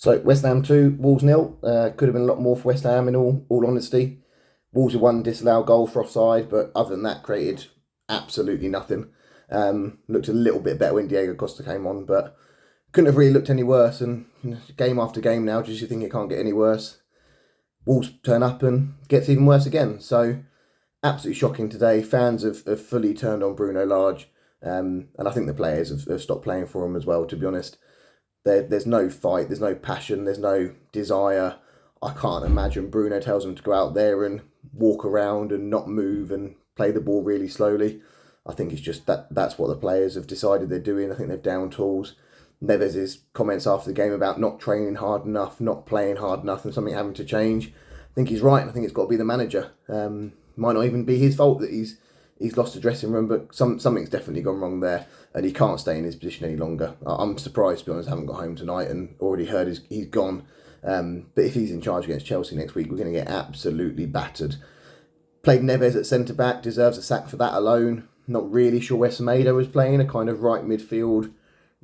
So West Ham 2, Wolves nil. Could have been a lot more for West Ham in all honesty. Wolves had one disallowed goal for offside, but other than that, created absolutely nothing. Looked a little bit better when Diego Costa came on, but couldn't have really looked any worse. And game after game now, just you think it can't get any worse. Wolves turn up and gets even worse again. So absolutely shocking today. Fans have fully turned on Bruno Lage, and I think the players have stopped playing for him as well. To be honest, there's no fight, there's no passion, there's no desire. I can't imagine Bruno tells them to go out there and walk around and not move and play the ball really slowly. I think it's just that's what the players have decided they're doing. I think they've down tools. Neves' comments after the game about not training hard enough, not playing hard enough, and something having to change. I think he's right, and I think it's got to be the manager. Might not even be his fault that he's lost the dressing room, but something's definitely gone wrong there, and he can't stay in his position any longer. I'm surprised, to be honest, I haven't got home tonight and already heard he's gone. But if he's in charge against Chelsea next week, we're going to get absolutely battered. Played Neves at centre back, deserves a sack for that alone. Not really sure where Semedo was playing, a kind of right midfield,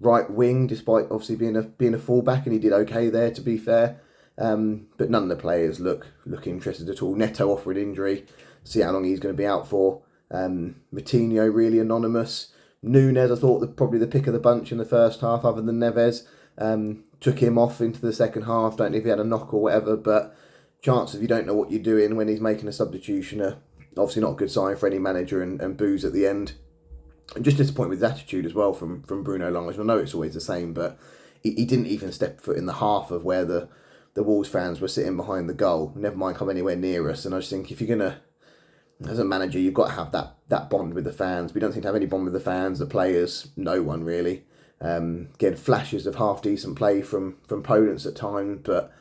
right wing, despite obviously being a fullback, and he did okay there, to be fair. But none of the players look interested at all. Neto off with injury, see how long he's going to be out for. Moutinho really anonymous. Nunes, I thought probably the pick of the bunch in the first half, other than Neves. Took him off into the second half. Don't know if he had a knock or whatever, but chances you don't know what you're doing when he's making a substitution are obviously not a good sign for any manager, and boos at the end. And just disappointed with his attitude as well from Bruno Lage. I know it's always the same, but he didn't even step foot in the half of where the Wolves fans were sitting behind the goal. Never mind come anywhere near us. And I just think if you're going to, as a manager, you've got to have that bond with the fans. We don't seem to have any bond with the fans, the players, no one really. Getting flashes of half decent play from opponents at times, but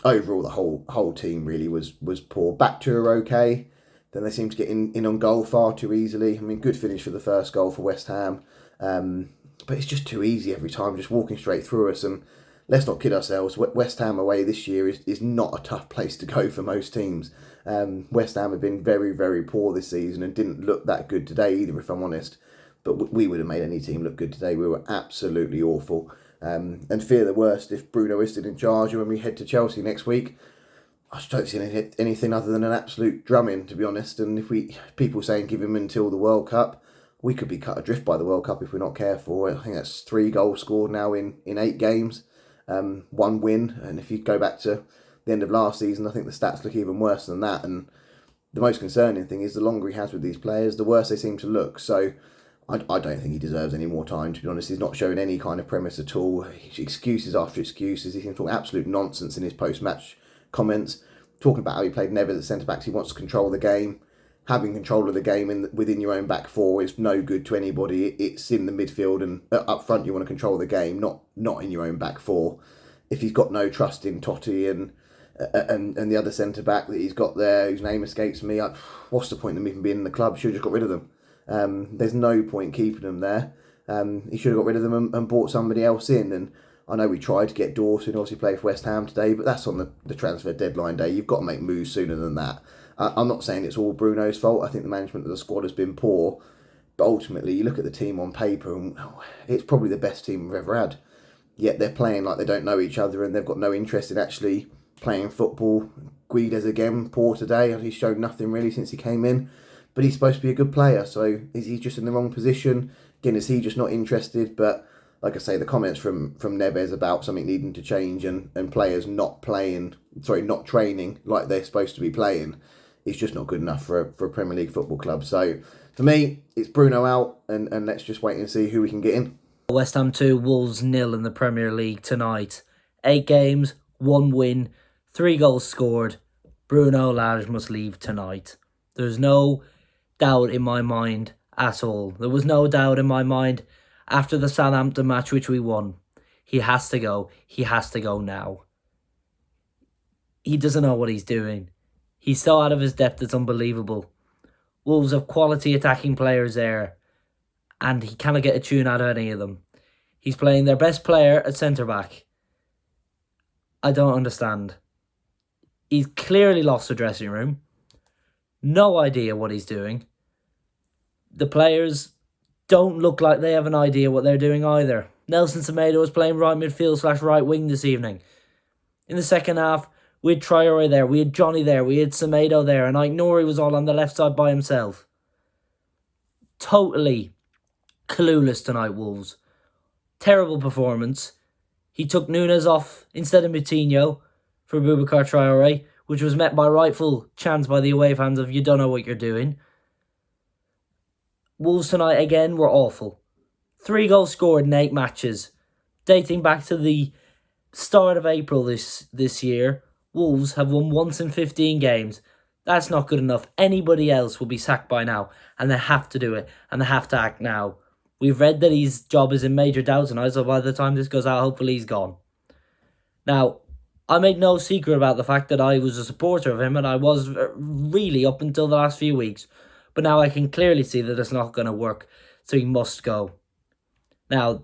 overall the whole team really was poor. Back to are okay. Then they seem to get in on goal far too easily. I mean, good finish for the first goal for West Ham, but it's just too easy every time, just walking straight through us. And let's not kid ourselves, West Ham away this year is not a tough place to go for most teams. West Ham have been very, very poor this season and didn't look that good today either, if I'm honest. But we would have made any team look good today. We were absolutely awful. And fear the worst if Bruno is still in charge, and when we head to Chelsea next week, I just don't see anything other than an absolute drumming, to be honest. And if people saying give him until the World Cup, we could be cut adrift by the World Cup if we're not careful. I think that's 3 goals scored now in 8 games, 1 win. And if you go back to the end of last season, I think the stats look even worse than that. And the most concerning thing is the longer he has with these players, the worse they seem to look. So I don't think he deserves any more time, to be honest. He's not showing any kind of premise at all. Excuses after excuses. He seems to talk absolute nonsense in his post-match comments, talking about how he played Neves at centre-backs. He wants to control the game. Having control of the game within your own back four is no good to anybody. It's in the midfield and up front you want to control the game, not in your own back four. If he's got no trust in Totti and the other centre-back that he's got there, whose name escapes me, what's the point of them even being in the club? Should have just got rid of them. There's no point keeping them there. He should have got rid of them and brought somebody else in. And I know we tried to get Dawson, obviously play for West Ham today, but that's on the transfer deadline day. You've got to make moves sooner than that. I'm not saying it's all Bruno's fault. I think the management of the squad has been poor. But ultimately, you look at the team on paper, and it's probably the best team we've ever had. Yet they're playing like they don't know each other, and they've got no interest in actually playing football. Guedes again, poor today. He's showed nothing really since he came in. But he's supposed to be a good player, so is he just in the wrong position? Again, is he just not interested? But like I say, the comments from Neves about something needing to change and players not training like they're supposed to be playing is just not good enough for a Premier League football club. So for me, it's Bruno out, and let's just wait and see who we can get in. West Ham 2, Wolves 0 in the Premier League tonight. 8 games, 1 win, 3 goals scored. Bruno Lage must leave tonight. There's no doubt in my mind at all. There was no doubt in my mind after the Southampton match, which we won. He has to go. He has to go now. He doesn't know what he's doing. He's so out of his depth, it's unbelievable. Wolves have quality attacking players there, and he cannot get a tune out of any of them. He's playing their best player at centre-back. I don't understand. He's clearly lost the dressing room. No idea what he's doing. The players don't look like they have an idea what they're doing either. Nelson Semedo was playing right midfield / right wing this evening. In the second half, we had Traore there, we had Johnny there, we had Semedo there, and Nori was all on the left side by himself. Totally clueless tonight, Wolves. Terrible performance. He took Nunes off instead of Moutinho for Boubacar Traore, which was met by rightful chants by the away fans of, you don't know what you're doing. Wolves tonight, again, were awful. 3 goals scored in 8 matches. Dating back to the start of April this year, Wolves have won once in 15 games. That's not good enough. Anybody else will be sacked by now, and they have to do it, and they have to act now. We've read that his job is in major doubt tonight, so by the time this goes out, hopefully he's gone. Now, I made no secret about the fact that I was a supporter of him, and I was really up until the last few weeks. But now I can clearly see that it's not going to work, so he must go. Now,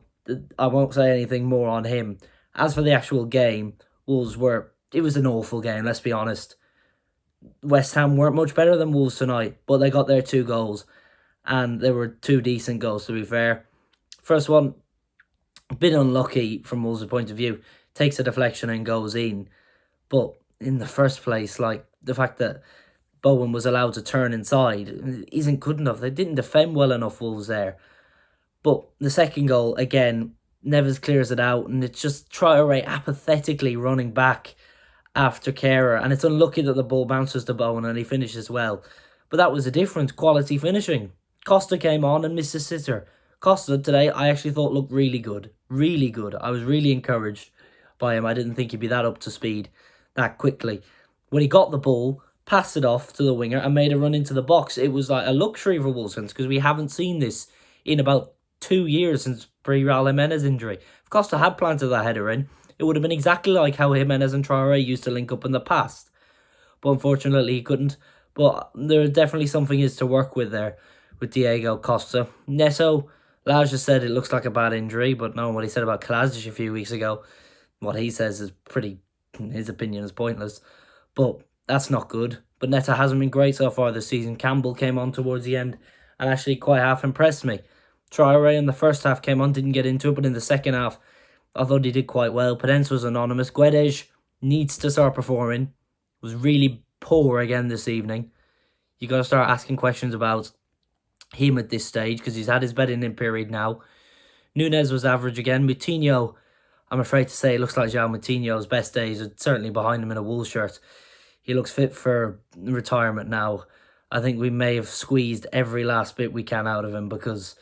I won't say anything more on him. As for the actual game, it was an awful game, let's be honest. West Ham weren't much better than Wolves tonight, but they got their 2 goals. And there were 2 decent goals, to be fair. First one, a bit unlucky from Wolves' point of view. Takes a deflection and goes in. But in the first place, the fact that Bowen was allowed to turn inside isn't good enough. They didn't defend well enough, Wolves, there. But the second goal, again, Neves clears it out, and it's just Traore apathetically running back after Kehrer. And it's unlucky that the ball bounces to Bowen and he finishes well. But that was a different quality finishing. Costa came on and missed a sitter. Costa today, I actually thought looked really good. Really good. I was really encouraged by him. I didn't think he'd be that up to speed that quickly. When he got the ball, passed it off to the winger and made a run into the box, it was like a luxury for Wolves because we haven't seen this in about 2 years since pre-Raul Jimenez injury. If Costa had planted that header in, it would have been exactly like how Jimenez and Traore used to link up in the past. But unfortunately, he couldn't. But there definitely something is to work with there with Diego Costa. Neto, Lage just said it looks like a bad injury, but knowing what he said about Kalasic a few weeks ago, what he says is his opinion is pointless. But that's not good. But Neto hasn't been great so far this season. Campbell came on towards the end and actually quite half impressed me. Traore in the first half came on, didn't get into it, but in the second half, I thought he did quite well. Podence was anonymous. Guedes needs to start performing. Was really poor again this evening. You got to start asking questions about him at this stage because he's had his bedding in period now. Nunes was average again. Moutinho, I'm afraid to say, it looks like João Moutinho's best days are certainly behind him in a Wolves shirt. He looks fit for retirement now. I think we may have squeezed every last bit we can out of him because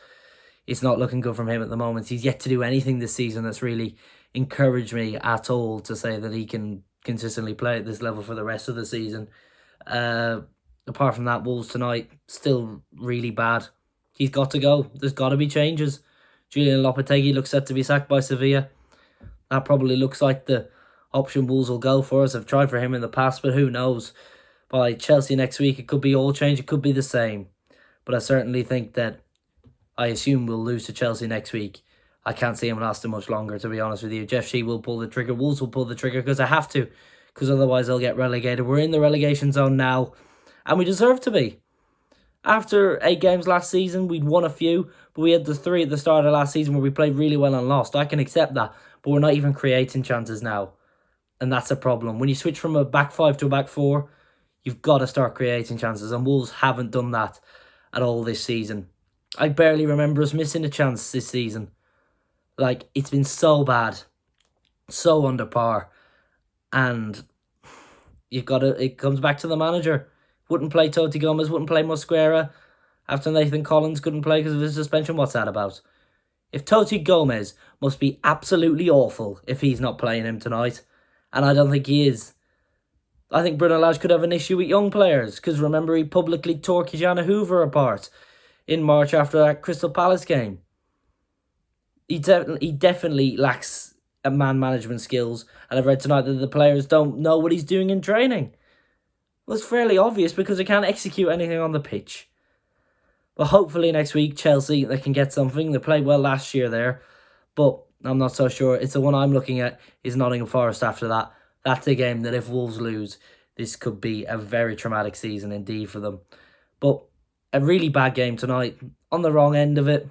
it's not looking good from him at the moment. He's yet to do anything this season that's really encouraged me at all to say that he can consistently play at this level for the rest of the season. Apart from that, Wolves tonight, still really bad. He's got to go. There's got to be changes. Julian Lopetegui looks set to be sacked by Sevilla. That probably looks like the option Wolves will go for us. I've tried for him in the past, but who knows? By Chelsea next week, it could be all change. It could be the same. But I certainly think that I assume we'll lose to Chelsea next week. I can't see him lasting much longer, to be honest with you. Jeff Shee will pull the trigger. Wolves will pull the trigger because I have to. Because otherwise they'll get relegated. We're in the relegation zone now. And we deserve to be. After 8 games last season, we'd won a few. But we had the 3 at the start of last season where we played really well and lost. I can accept that. But we're not even creating chances now. And that's a problem. When you switch from a back 5 to a back 4, you've got to start creating chances. And Wolves haven't done that at all this season. I barely remember us missing a chance this season. It's been so bad. So under par. And it comes back to the manager. Wouldn't play Toti Gomez, wouldn't play Mosquera after Nathan Collins couldn't play because of his suspension. What's that about? If Toti Gomez must be absolutely awful if he's not playing him tonight. And I don't think he is. I think Bruno Lage could have an issue with young players because remember he publicly tore Kijana Hoover apart in March after that Crystal Palace game. He definitely lacks man management skills, and I've read tonight that the players don't know what he's doing in training. Well, it's fairly obvious because they can't execute anything on the pitch. But hopefully next week, Chelsea, they can get something. They played well last year there, but I'm not so sure. It's the one I'm looking at is Nottingham Forest after that. That's a game that if Wolves lose, this could be a very traumatic season indeed for them. But a really bad game tonight, on the wrong end of it.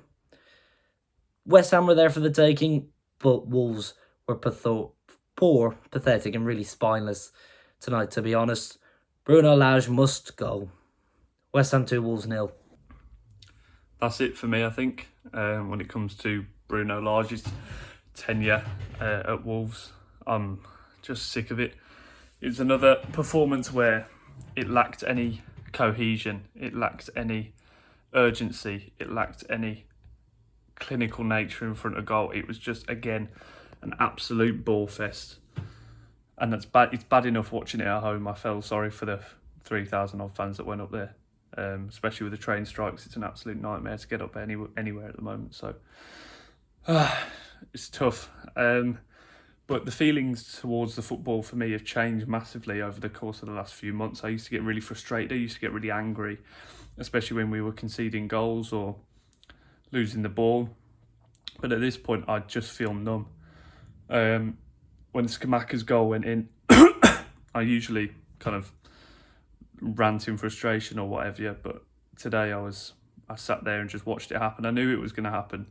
West Ham were there for the taking, but Wolves were poor poor, pathetic and really spineless tonight, to be honest. Bruno Lage must go. West Ham 2, Wolves 0. That's it for me, I think, when it comes to Bruno Lage's tenure at Wolves. I'm just sick of it. It's another performance where it lacked any cohesion, it lacked any urgency, it lacked any clinical nature in front of goal. It was just, again, an absolute ball fest. And that's bad. It's bad enough watching it at home. I felt sorry for the 3,000 odd fans that went up there, especially with the train strikes. It's an absolute nightmare to get up anywhere at the moment. So it's tough. But the feelings towards the football for me have changed massively over the course of the last few months. I used to get really frustrated. I used to get really angry, especially when we were conceding goals or losing the ball. But at this point, I just feel numb. When Skamaka's goal went in, I usually kind of rant in frustration or whatever. Yeah, but today I sat there and just watched it happen. I knew it was going to happen.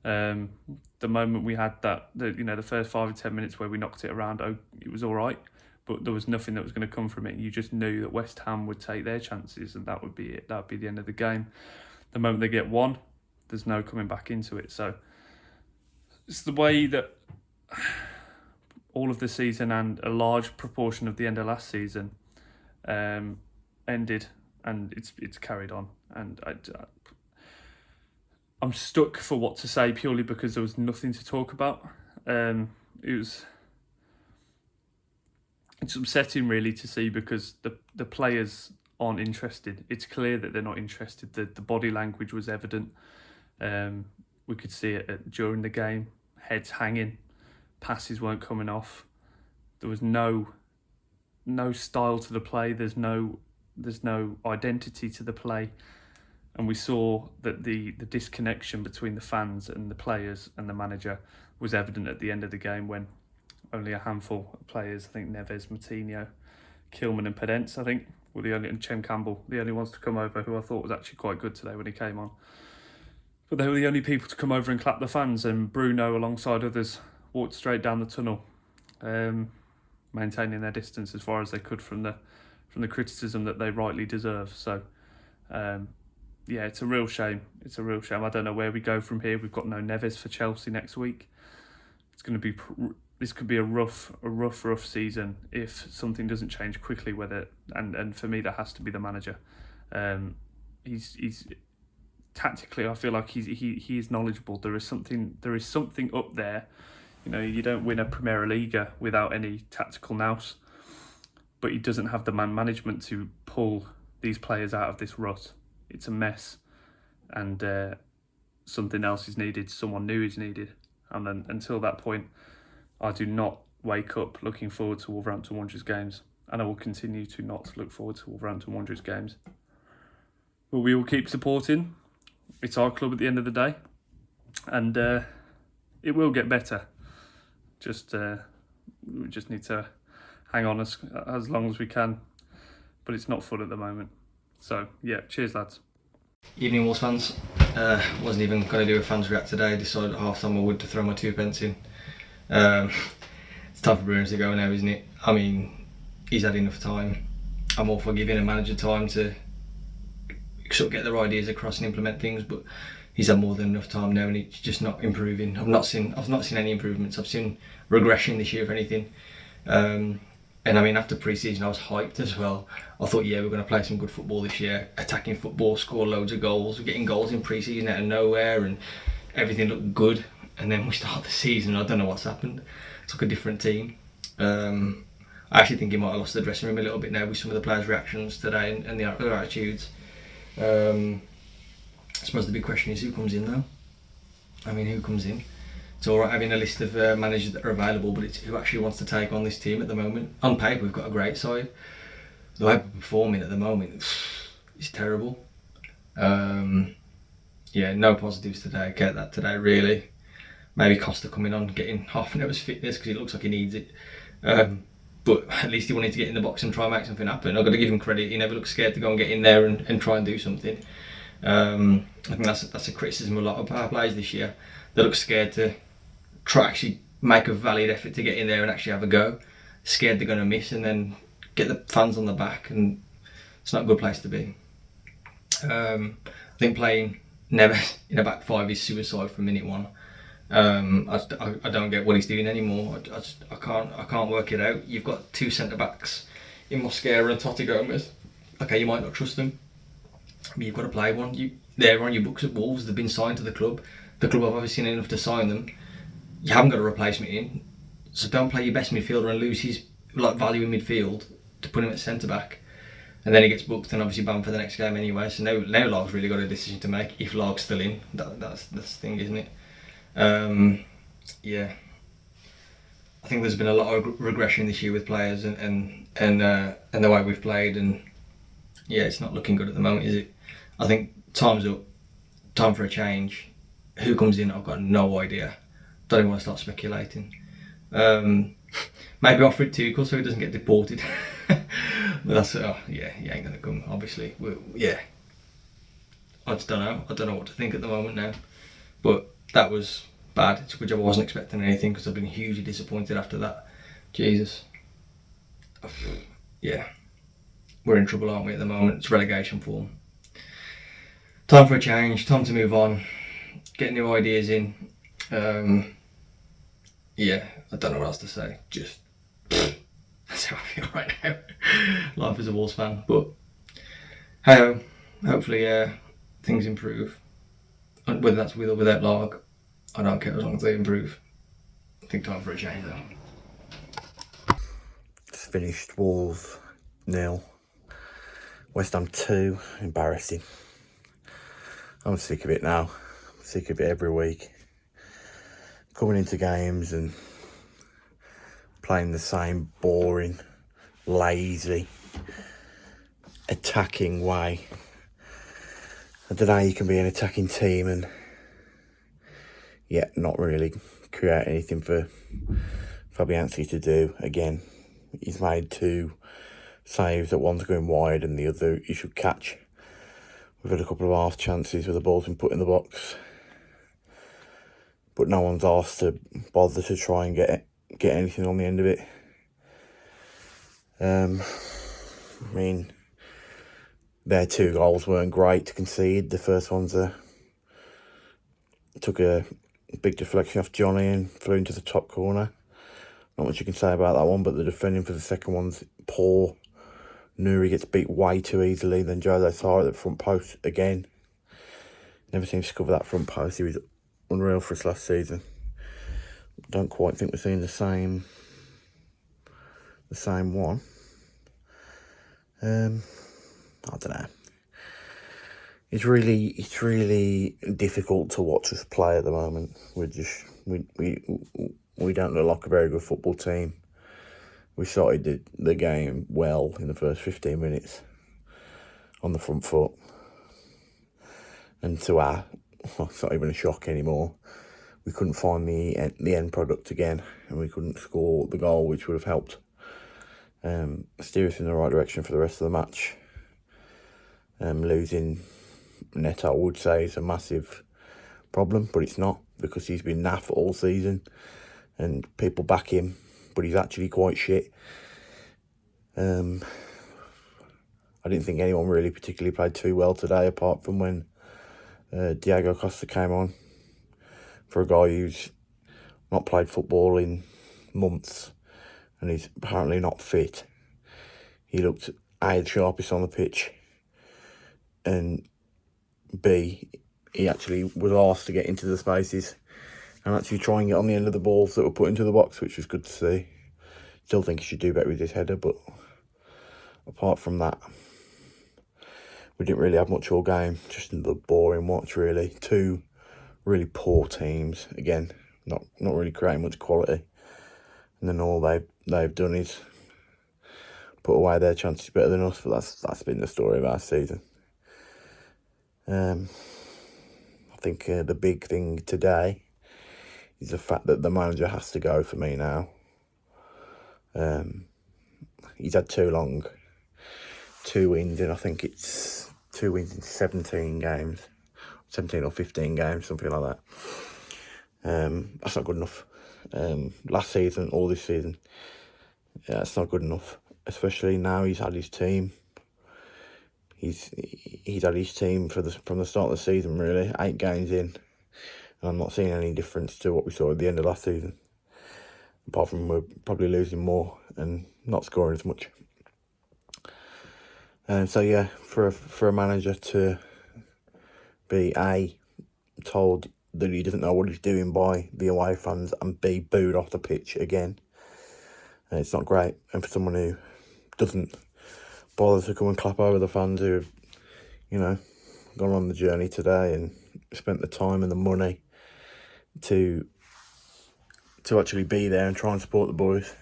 The moment we had the first 5 or 10 minutes where we knocked it around, it was all right, but there was nothing that was going to come from it. You just knew that West Ham would take their chances and that would be it. That would be the end of the game. The moment they get one, there's no coming back into it. So it's the way that all of the season and a large proportion of the end of last season ended, and it's carried on. And I'm stuck for what to say purely because there was nothing to talk about. It's upsetting really to see because the players aren't interested. It's clear that they're not interested. The body language was evident. We could see it during the game. Heads hanging, passes weren't coming off. There was no style to the play. There's no identity to the play. And we saw that the disconnection between the fans and the players and the manager was evident at the end of the game when only a handful of players, I think Neves, Moutinho, Kilman and Pedence, I think, were the only, and Chem Campbell, the only ones to come over, who I thought was actually quite good today when he came on. But they were the only people to come over and clap the fans, and Bruno, alongside others, walked straight down the tunnel, maintaining their distance as far as they could from the criticism that they rightly deserve. So, yeah, it's a real shame. It's a real shame. I don't know where we go from here. We've got no Neves for Chelsea next week. It's going to be. This could be a rough season if something doesn't change quickly with it. And for me, that has to be the manager. He's tactically, I feel like he is knowledgeable. There is something up there. You know, you don't win a Premier Liga without any tactical nous, but he doesn't have the man management to pull these players out of this rut. It's a mess, and something else is needed. Someone new is needed, and then until that point, I do not wake up looking forward to Wolverhampton Wanderers games, and I will continue to not look forward to Wolverhampton Wanderers games. But we will keep supporting. It's our club at the end of the day, and it will get better. We just need to hang on as long as we can, but it's not fun at the moment. So yeah, cheers lads. Evening Wolves fans. Wasn't even going to do a fans react today. I decided at half time I would to throw my 2 pence in. It's time for Bruno to go now, isn't it? I mean, he's had enough time. I'm all for giving a manager time to sort of get their ideas across and implement things, but he's had more than enough time now, and he's just not improving. I've not seen any improvements. I've seen regression this year, if anything. And I mean, after pre-season, I was hyped as well. I thought, yeah, we're going to play some good football this year, attacking football, score loads of goals. We're getting goals in pre-season out of nowhere, and everything looked good. And then we start the season, I don't know what's happened. It's like a different team. I actually think he might have lost the dressing room a little bit now with some of the players' reactions today and their attitudes. I suppose the big question is who comes in though? I mean, who comes in? It's alright having a list of managers that are available, but it's who actually wants to take on this team at the moment. On paper, we've got a great side. The way we're performing at the moment is terrible. Yeah, no positives today. Get that today, really. Maybe Costa coming on, getting half an hour's fitness because he looks like he needs it. But at least he wanted to get in the box and try and make something happen. I've got to give him credit. He never looks scared to go and get in there and try and do something. I think that's a criticism of a lot of our players this year. They look scared to try actually make a valid effort to get in there and actually have a go, scared they're going to miss, and then get the fans on the back, and it's not a good place to be. I think playing never in a back five is suicide from minute one. I don't get what he's doing anymore. I can't work it out. You've got two centre backs in Mosquera and Totti Gomez. Okay, you might not trust them, but you've got to play one. They're on your books at Wolves. They've been signed to the club. The club have obviously seen enough to sign them. You haven't got a replacement in, so don't play your best midfielder and lose his value in midfield to put him at centre back, and then he gets booked and obviously banned for the next game anyway. So now Larg's really got a decision to make. If Larg's still in, that's the thing, isn't it? Yeah, I think there's been a lot of regression this year with players and the way we've played, and yeah, it's not looking good at the moment, is it? I think time's up. Time for a change. Who comes in? I've got no idea. Don't even want to start speculating. Maybe offer it Tuchel so he doesn't get deported. But that's he ain't gonna come. Obviously, I just don't know. I don't know what to think at the moment now. But that was bad. It's a good job I wasn't expecting anything, because I've been hugely disappointed after that. Jesus. Yeah, we're in trouble, aren't we, at the moment? It's relegation form. Time for a change. Time to move on. Get new ideas in. Yeah, I don't know what else to say. Just that's how I feel right now. Life as a Wolves fan, but hey, hopefully things improve. And whether that's with or without Larg, I don't care as long as they improve. I think time for a change though. Just finished Wolves 0, West Ham 2. Embarrassing. I'm sick of it now. I'm sick of it every week. Coming into games and playing the same boring, lazy, attacking way. I don't know how you can be an attacking team and yet not really create anything for Fabianski to do. Again, he's made 2 saves, that one's going wide and the other he should catch. We've had a couple of half chances where the ball's been put in the box, but no one's asked to bother to try and get anything on the end of it. I mean, their 2 goals weren't great to concede. The first one's took a big deflection off Johnny and flew into the top corner. Not much you can say about that one, but the defending for the second one's poor. Nuri gets beat way too easily. Then Jose Sarr at the front post again. Never seems to cover that front post. He was unreal for us last season. Don't quite think we're seeing the same one. I don't know. It's really difficult to watch us play at the moment. We don't look like a very good football team. We started the game well in the first 15 minutes on the front foot, and to it's not even a shock anymore. We couldn't find the end product again, and we couldn't score the goal, which would have helped steer us in the right direction for the rest of the match. Losing Neto, I would say, is a massive problem, but it's not, because he's been naff all season and people back him, but he's actually quite shit. I didn't think anyone really particularly played too well today, apart from when Diego Costa came on. For a guy who's not played football in months and he's apparently not fit, he looked A, the sharpest on the pitch, and B, he actually was asked to get into the spaces and actually try and get on the end of the balls that were put into the box, which was good to see. Still think he should do better with his header, but apart from that, we didn't really have much all game. Just a boring watch, really. 2 really poor teams. Again, not really creating much quality. And then all they've done is put away their chances better than us. But that's been the story of our season. I think the big thing today is the fact that the manager has to go for me now. He's had too long. 2 wins, and I think it's 2 wins in 17 games. 17 or 15 games, something like that. That's not good enough. last season or this season. Yeah, it's not good enough. Especially now he's had his team. He's had his team from the start of the season, really. 8 games in. And I'm not seeing any difference to what we saw at the end of last season. Apart from we're probably losing more and not scoring as much. So yeah, for a manager to be told that he doesn't know what he's doing by the away fans, and B, booed off the pitch again, it's not great. And for someone who doesn't bother to come and clap over the fans who have, gone on the journey today and spent the time and the money to actually be there and try and support the boys,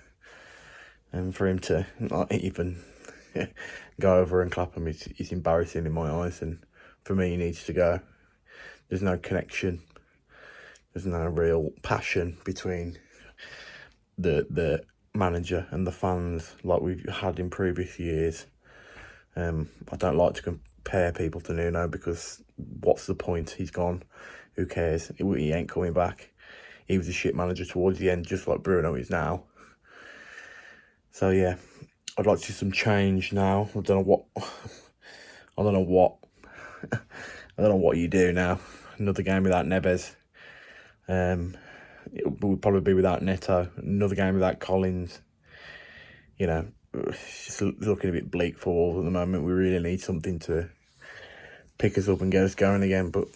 and for him to not even go over and clap him is embarrassing in my eyes. And for me, he needs to go. There's no connection. There's no real passion between the manager and the fans like we've had in previous years. I don't like to compare people to Nuno, because what's the point? He's gone. Who cares? He ain't coming back. He was a shit manager towards the end, just like Bruno is now. So yeah, I'd like to see some change now. I don't know what you do now. Another game without Neves. It would probably be without Neto. Another game without Collins. It's just looking a bit bleak for Wolves at the moment. We really need something to pick us up and get us going again. But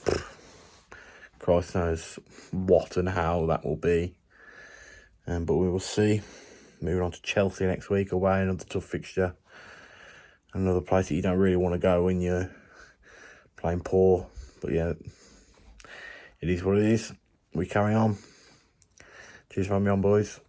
Christ knows what and how that will be. But we will see. Moving on to Chelsea next week away, another tough fixture. Another place that you don't really want to go when you're playing poor. But yeah, it is what it is. We carry on. Cheers for having me on, boys.